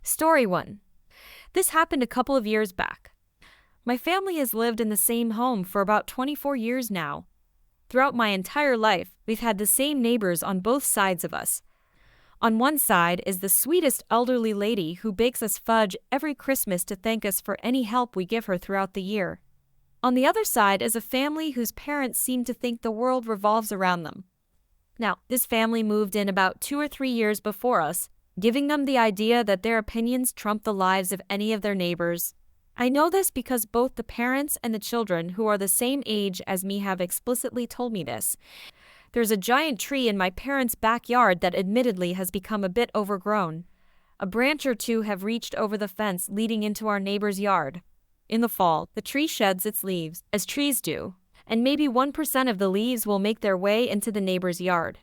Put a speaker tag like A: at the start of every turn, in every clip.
A: Story 1. This happened a couple of years back. My family has lived in the same home for about 24 years now. Throughout my entire life, we've had the same neighbors on both sides of us. On one side is the sweetest elderly lady who bakes us fudge every Christmas to thank us for any help we give her throughout the year. On the other side is a family whose parents seem to think the world revolves around them. Now, this family moved in about 2 or 3 years before us, giving them the idea that their opinions trump the lives of any of their neighbors. I know this because both the parents and the children who are the same age as me have explicitly told me this. There's a giant tree in my parents' backyard that admittedly has become a bit overgrown. A branch or two have reached over the fence leading into our neighbor's yard. In the fall, the tree sheds its leaves, as trees do, and maybe 1% of the leaves will make their way into the neighbor's yard.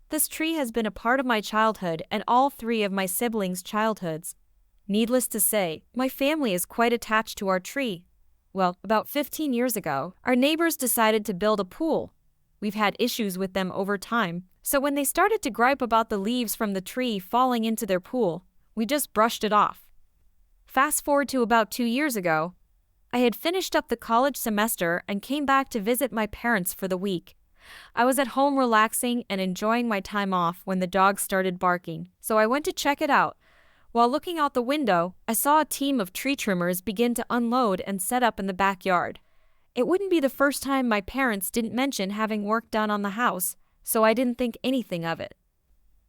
A: This tree has been a part of my childhood and all 3 of my siblings' childhoods. Needless to say, my family is quite attached to our tree. Well, about 15 years ago, our neighbors decided to build a pool. We've had issues with them over time, so when they started to gripe about the leaves from the tree falling into their pool, we just brushed it off. Fast forward to about 2 years ago, I had finished up the college semester and came back to visit my parents for the week. I was at home relaxing and enjoying my time off when the dog started barking, so I went to check it out. While looking out the window, I saw a team of tree trimmers begin to unload and set up in the backyard. It wouldn't be the first time my parents didn't mention having work done on the house, so I didn't think anything of it.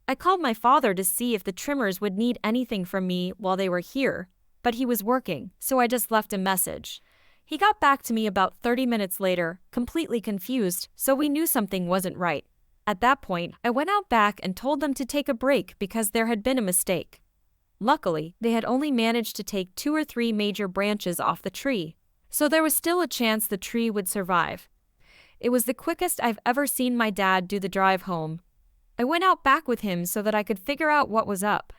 A: I called my father to see if the trimmers would need anything from me while they were here, but he was working, so I just left a message. He got back to me about 30 minutes later, completely confused, so we knew something wasn't right. At that point, I went out back and told them to take a break because there had been a mistake. Luckily, they had only managed to take 2 or 3 major branches off the tree, so there was still a chance the tree would survive. It was the quickest I've ever seen my dad do the drive home. I went out back with him so that I could figure out what was up.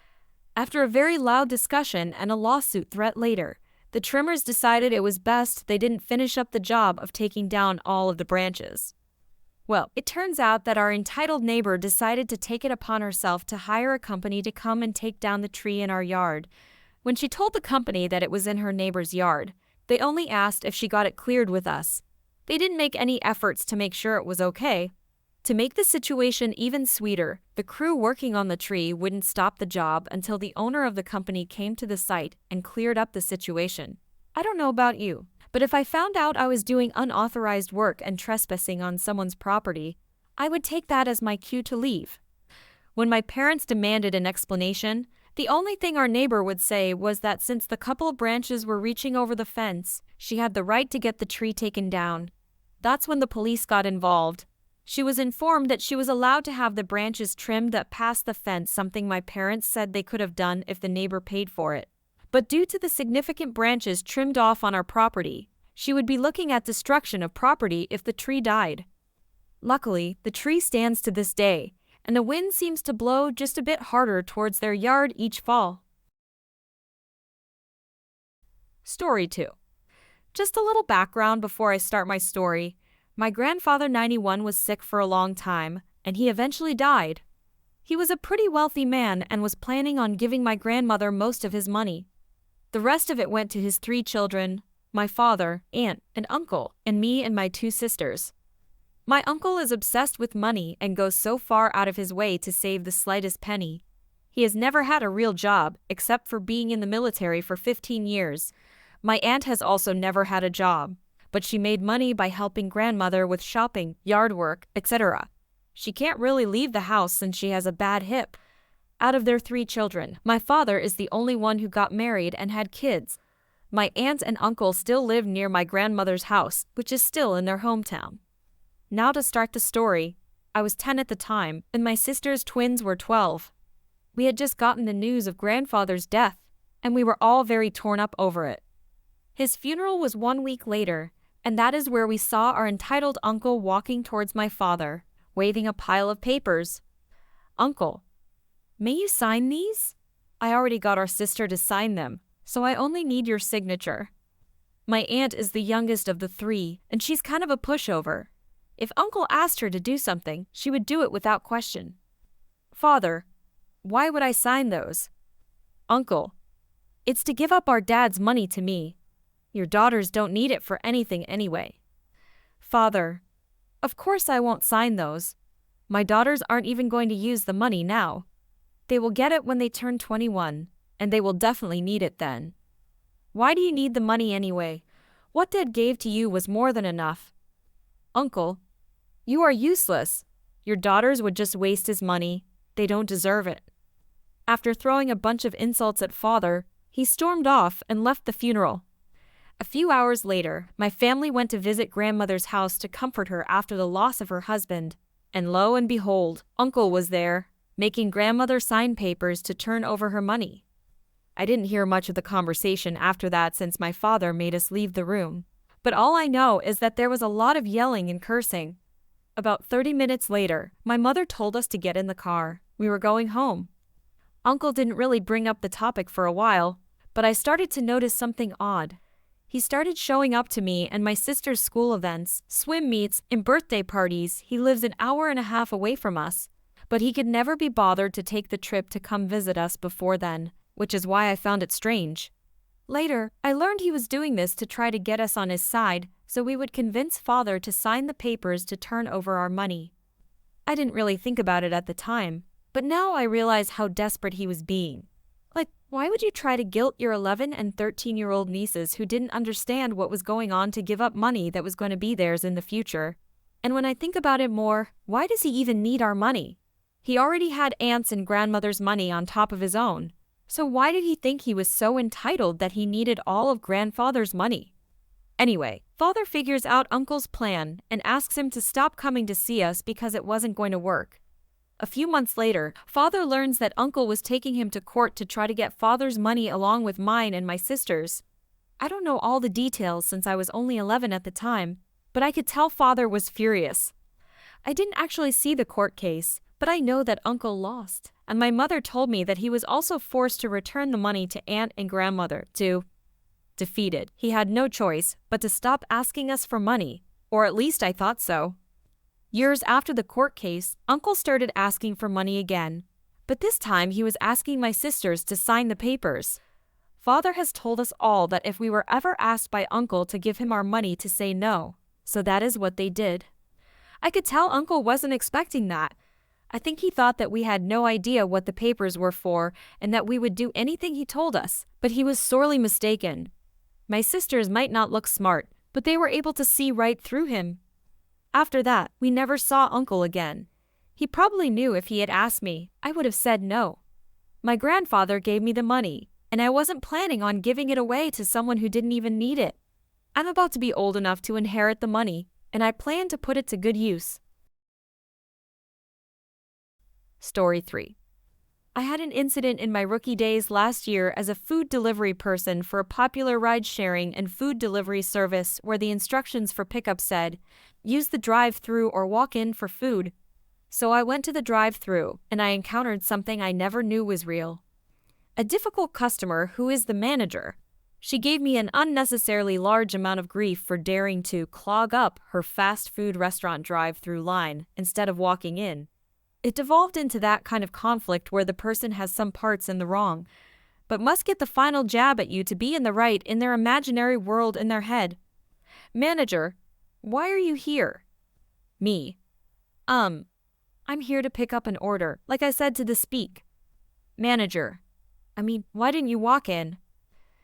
A: After a very loud discussion and a lawsuit threat later, the trimmers decided it was best they didn't finish up the job of taking down all of the branches. Well, it turns out that our entitled neighbor decided to take it upon herself to hire a company to come and take down the tree in our yard. When she told the company that it was in her neighbor's yard, they only asked if she got it cleared with us. They didn't make any efforts to make sure it was okay. To make the situation even sweeter, the crew working on the tree wouldn't stop the job until the owner of the company came to the site and cleared up the situation. I don't know about you, but if I found out I was doing unauthorized work and trespassing on someone's property, I would take that as my cue to leave. When my parents demanded an explanation, the only thing our neighbor would say was that since the couple of branches were reaching over the fence, she had the right to get the tree taken down. That's when the police got involved. She was informed that she was allowed to have the branches trimmed that passed the fence, something my parents said they could have done if the neighbor paid for it. But due to the significant branches trimmed off on our property, she would be looking at destruction of property if the tree died. Luckily, the tree stands to this day, and the wind seems to blow just a bit harder towards their yard each fall. Story 2. Just a little background before I start my story. My grandfather 91 was sick for a long time, and he eventually died. He was a pretty wealthy man and was planning on giving my grandmother most of his money. The rest of it went to his 3 children, my father, aunt, and uncle, and me and my 2 sisters. My uncle is obsessed with money and goes so far out of his way to save the slightest penny. He has never had a real job, except for being in the military for 15 years. My aunt has also never had a job, but she made money by helping grandmother with shopping, yard work, etc. She can't really leave the house since she has a bad hip. Out of their 3 children, my father is the only one who got married and had kids. My aunt and uncle still live near my grandmother's house, which is still in their hometown. Now to start the story. I was 10 at the time, and my sister's twins were 12. We had just gotten the news of grandfather's death, and we were all very torn up over it. His funeral was 1 week later, and that is where we saw our entitled uncle walking towards my father, waving a pile of papers. "Uncle, may you sign these? I already got our sister to sign them, so I only need your signature." My aunt is the youngest of the 3, and she's kind of a pushover. If Uncle asked her to do something, she would do it without question. "Father, why would I sign those?" "Uncle, It's to give up our dad's money to me. Your daughters don't need it for anything anyway. Father, of course I won't sign those. My daughters aren't even going to use the money now. They will get it when they turn 21, and they will definitely need it then. Why do you need the money anyway? What Dad gave to you was more than enough. Uncle, you are useless. Your daughters would just waste his money. They don't deserve it. After throwing a bunch of insults at Father, he stormed off and left the funeral. A few hours later, my family went to visit Grandmother's house to comfort her after the loss of her husband. And lo and behold, Uncle was there, making Grandmother sign papers to turn over her money. I didn't hear much of the conversation after that since my father made us leave the room. But all I know is that there was a lot of yelling and cursing. About 30 minutes later, my mother told us to get in the car. We were going home. Uncle didn't really bring up the topic for a while, but I started to notice something odd. He started showing up to me and my sister's school events, swim meets, and birthday parties. He lives an hour and a half away from us, but he could never be bothered to take the trip to come visit us before then, which is why I found it strange. Later, I learned he was doing this to try to get us on his side so we would convince Father to sign the papers to turn over our money. I didn't really think about it at the time, but now I realize how desperate he was being. Like, why would you try to guilt your 11 and 13-year-old nieces who didn't understand what was going on to give up money that was going to be theirs in the future? And when I think about it more, why does he even need our money? He already had aunts and grandmother's money on top of his own. So why did he think he was so entitled that he needed all of grandfather's money? Anyway, Father figures out Uncle's plan and asks him to stop coming to see us because it wasn't going to work. A few months later, Father learns that Uncle was taking him to court to try to get Father's money along with mine and my sister's. I don't know all the details since I was only 11 at the time, but I could tell Father was furious. I didn't actually see the court case, but I know that Uncle lost, and my mother told me that he was also forced to return the money to Aunt and Grandmother to defeated. He had no choice but to stop asking us for money, or at least I thought so. Years after the court case, Uncle started asking for money again, but this time he was asking my sisters to sign the papers. Father has told us all that if we were ever asked by Uncle to give him our money to say no, so that is what they did. I could tell Uncle wasn't expecting that. I think he thought that we had no idea what the papers were for and that we would do anything he told us, but he was sorely mistaken. My sisters might not look smart, but they were able to see right through him. After that, we never saw Uncle again. He probably knew if he had asked me, I would have said no. My grandfather gave me the money, and I wasn't planning on giving it away to someone who didn't even need it. I'm about to be old enough to inherit the money, and I plan to put it to good use. Story 3. I had an incident in my rookie days last year as a food delivery person for a popular ride-sharing and food delivery service where the instructions for pickup said, use the drive-thru or walk in for food. So I went to the drive-thru, and I encountered something I never knew was real. A difficult customer who is the manager. She gave me an unnecessarily large amount of grief for daring to clog up her fast food restaurant drive-thru line instead of walking in. It devolved into that kind of conflict where the person has some parts in the wrong, but must get the final jab at you to be in the right in their imaginary world in their head. Manager, why are you here? Me. I'm here to pick up an order, like I said to the speak. Manager. Why didn't you walk in?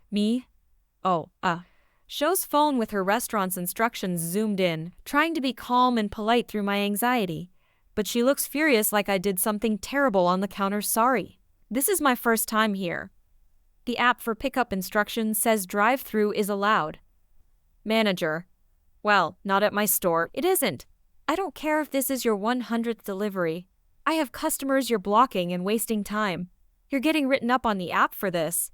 A: Me. Shows phone with her restaurant's instructions zoomed in, trying to be calm and polite through my anxiety. But she looks furious like I did something terrible on the counter. Sorry. This is my first time here. The app for pickup instructions says drive-thru is allowed. Manager. Well, not at my store. It isn't. I don't care if this is your 100th delivery. I have customers you're blocking and wasting time. You're getting written up on the app for this.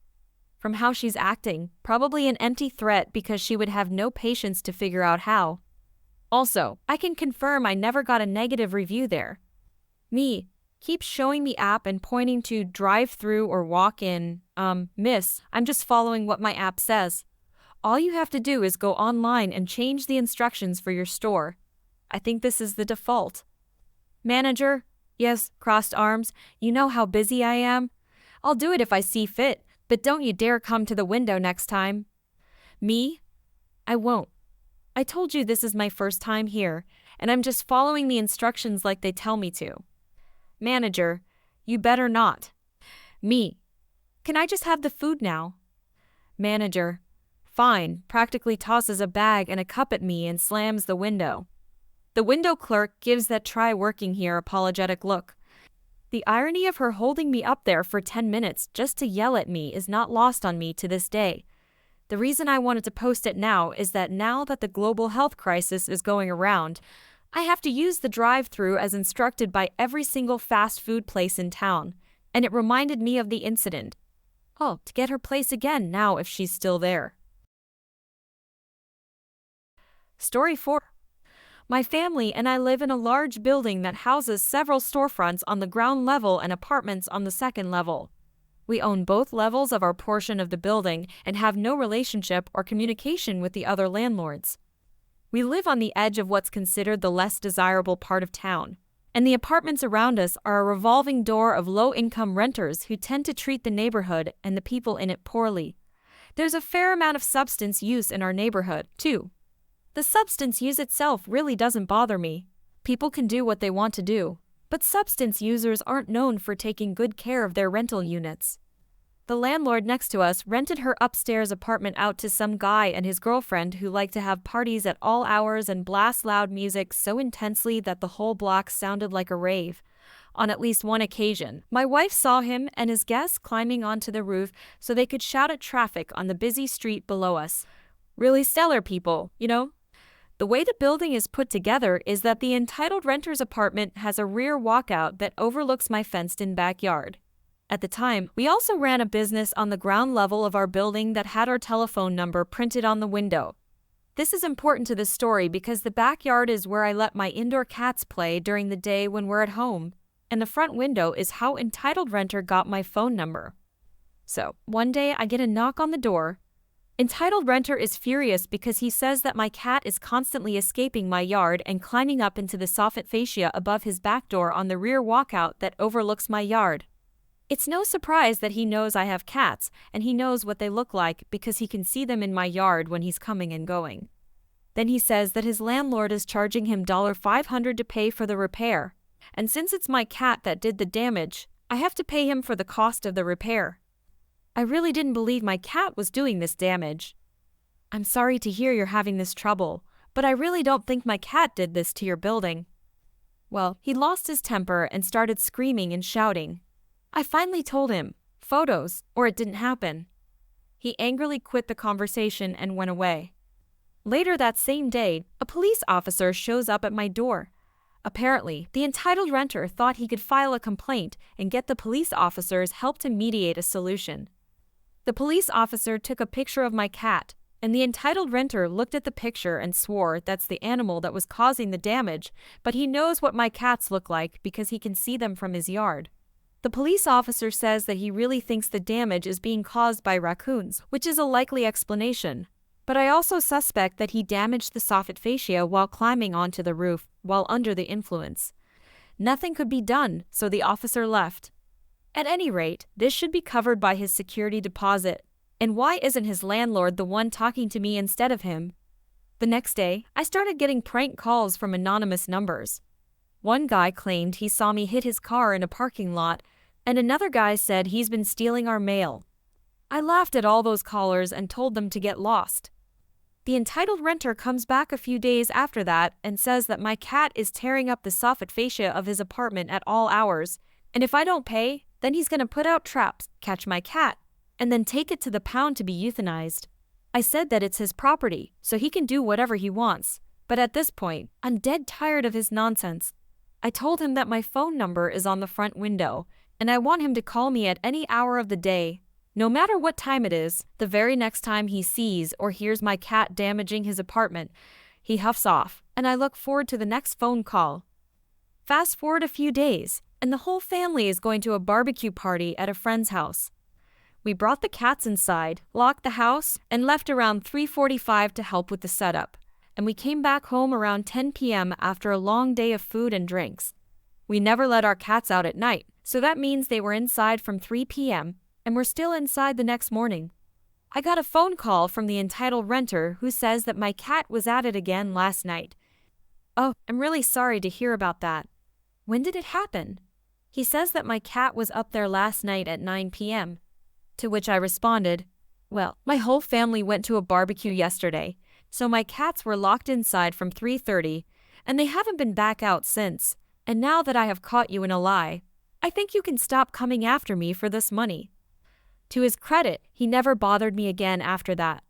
A: From how she's acting, probably an empty threat because she would have no patience to figure out how. Also, I can confirm I never got a negative review there. Me. Keeps showing the app and pointing to drive-thru or walk-in. Miss, I'm just following what my app says. All you have to do is go online and change the instructions for your store. I think this is the default. Manager. Yes, crossed arms. You know how busy I am. I'll do it if I see fit, But don't you dare come to the window next time. Me? I won't. I told you this is my first time here, and I'm just following the instructions like they tell me to. Manager, you better not. Me. Can I just have the food now? Manager. Fine, practically tosses a bag and a cup at me and slams the window. The window clerk gives that try working here apologetic look. The irony of her holding me up there for 10 minutes just to yell at me is not lost on me to this day. The reason I wanted to post it now is that now that the global health crisis is going around, I have to use the drive-thru as instructed by every single fast food place in town, and it reminded me of the incident. Oh, to get her place again now if she's still there. Story 4. My family and I live in a large building that houses several storefronts on the ground level and apartments on the second level. We own both levels of our portion of the building and have no relationship or communication with the other landlords. We live on the edge of what's considered the less desirable part of town, and the apartments around us are a revolving door of low-income renters who tend to treat the neighborhood and the people in it poorly. There's a fair amount of substance use in our neighborhood, too. The substance use itself really doesn't bother me. People can do what they want to do, but substance users aren't known for taking good care of their rental units. The landlord next to us rented her upstairs apartment out to some guy and his girlfriend who like to have parties at all hours and blast loud music so intensely that the whole block sounded like a rave. On at least one occasion, my wife saw him and his guests climbing onto the roof so they could shout at traffic on the busy street below us. Really stellar people, you know? The way the building is put together is that the entitled renter's apartment has a rear walkout that overlooks my fenced-in backyard. At the time, we also ran a business on the ground level of our building that had our telephone number printed on the window. This is important to the story because the backyard is where I let my indoor cats play during the day when we're at home, and the front window is how entitled renter got my phone number. So, one day I get a knock on the door. Entitled renter is furious because he says that my cat is constantly escaping my yard and climbing up into the soffit fascia above his back door on the rear walkout that overlooks my yard. It's no surprise that he knows I have cats, and he knows what they look like because he can see them in my yard when he's coming and going. Then he says that his landlord is charging him $500 to pay for the repair, and since it's my cat that did the damage, I have to pay him for the cost of the repair. I really didn't believe my cat was doing this damage. I'm sorry to hear you're having this trouble, but I really don't think my cat did this to your building. Well, he lost his temper and started screaming and shouting. I finally told him, photos, or it didn't happen. He angrily quit the conversation and went away. Later that same day, a police officer shows up at my door. Apparently, the entitled renter thought he could file a complaint and get the police officers help to mediate a solution. The police officer took a picture of my cat, and the entitled renter looked at the picture and swore that's the animal that was causing the damage, but he knows what my cats look like because he can see them from his yard. The police officer says that he really thinks the damage is being caused by raccoons, which is a likely explanation. But I also suspect that he damaged the soffit fascia while climbing onto the roof, while under the influence. Nothing could be done, so the officer left. At any rate, this should be covered by his security deposit. And why isn't his landlord the one talking to me instead of him? The next day, I started getting prank calls from anonymous numbers. One guy claimed he saw me hit his car in a parking lot, and another guy said he's been stealing our mail. I laughed at all those callers and told them to get lost. The entitled renter comes back a few days after that and says that my cat is tearing up the soffit fascia of his apartment at all hours, and if I don't pay, then he's going to put out traps, catch my cat, and then take it to the pound to be euthanized. I said that it's his property, so he can do whatever he wants, but at this point, I'm dead tired of his nonsense. I told him that my phone number is on the front window, and I want him to call me at any hour of the day. No matter what time it is, the very next time he sees or hears my cat damaging his apartment, he huffs off, and I look forward to the next phone call. Fast forward a few days, and the whole family is going to a barbecue party at a friend's house. We brought the cats inside, locked the house, and left around 3:45 to help with the setup, and we came back home around 10 p.m. after a long day of food and drinks. We never let our cats out at night, so that means they were inside from 3 p.m. and we're still inside the next morning. I got a phone call from the entitled renter who says that my cat was at it again last night. Oh, I'm really sorry to hear about that. When did it happen? He says that my cat was up there last night at 9 p.m. To which I responded, well, my whole family went to a barbecue yesterday, so my cats were locked inside from 3:30, and they haven't been back out since, and now that I have caught you in a lie, I think you can stop coming after me for this money. To his credit, he never bothered me again after that.